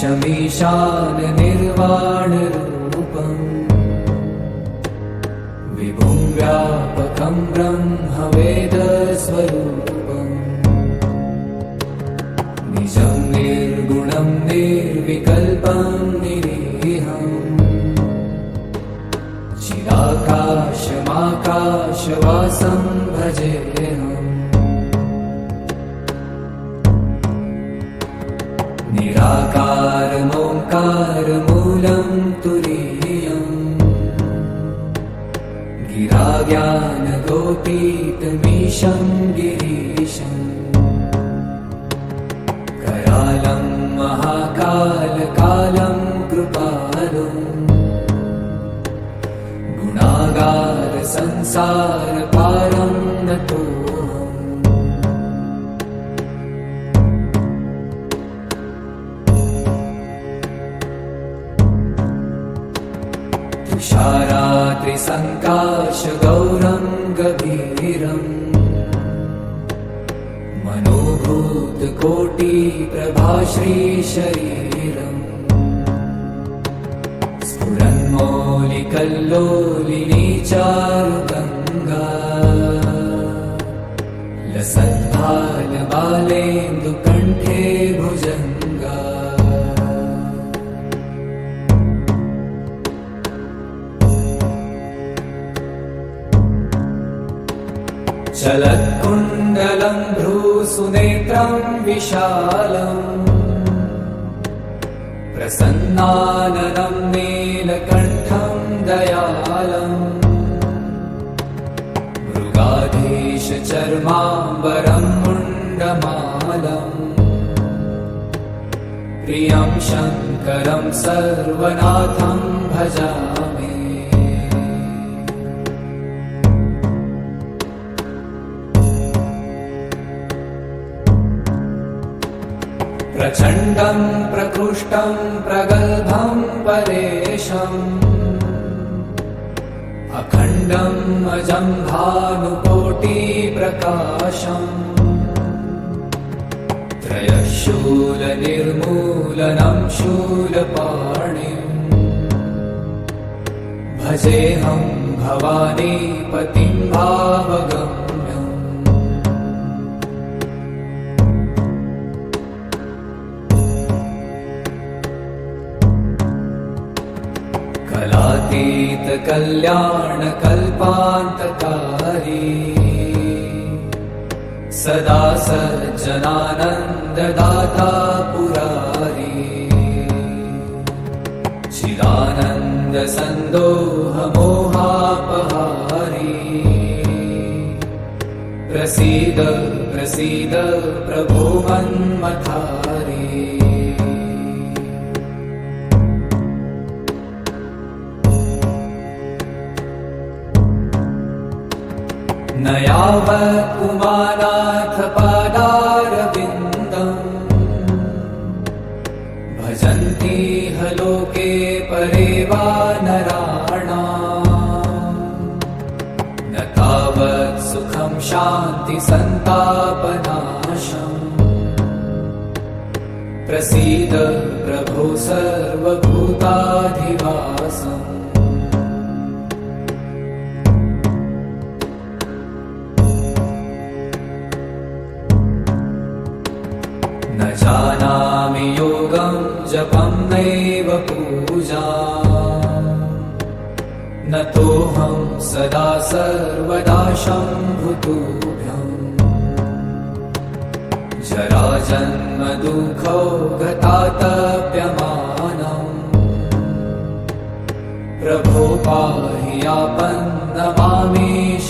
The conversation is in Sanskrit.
ईशमीशाननिर्वाणरूपम् विभुं व्यापकं ब्रह्मवेदस्वरूपम् निजं निर्गुणं निर्विकल्पं निरीहम् चिदाकाशमाकाशवासं भजेऽहम् निराकारमोङ्कारमूलं तुरीयम् गिराज्ञानगोपीतमीशं गिरीशम् करालं महाकालकालं कृपालुम् गुणागार संसारपारं नतोऽहम् तुषारात्रिसङ्काशगौरं गभीरम् मनोभूतकोटिप्रभाश्रीशरीरम् स्फुरन्मौलिकल्लोलिनी चारुगङ्गा लसद्भालबालेन्दुकण्ठे भुजङ्गा चलत्कुण्डलं भ्रूसुनेत्रं विशालम् प्रसन्नाननं नीलकण्ठं दयालम् मृगाधीशचर्माम्बरं मुण्डमालम् प्रियं शङ्करं सर्वनाथं भजामि प्रचण्डं प्रकृष्टं प्रगल्भं परेशम् अखण्डम् अजं भानुकोटिप्रकाशम् त्रयशूलनिर्मूलनं शूलपाणिम् भजेऽहं भवानीपतिं भावगम्यम् कलातीतकल्याणकल्पान्तकारी सदा सज्जनानन्ददाता पुरारी चिदानन्दसन्दोहमोहापहारी प्रसीद प्रसीद प्रभो मन्मथारी न यावत् उमानाथ पादारविन्दम् भजन्ति ह लोके परे वा नराणाम् न तावत् सुखं शान्ति सन्तापनाशम् प्रसीद प्रभो सर्वभूताधिवासम् न जानामि योगं जपं नैव पूजाम् न तोऽहं सदा सर्वदा शम्भुतुभ्यम् जराजन्मदुःखौ गतातप्यमानम् प्रभो पाहि आपन्नमामीश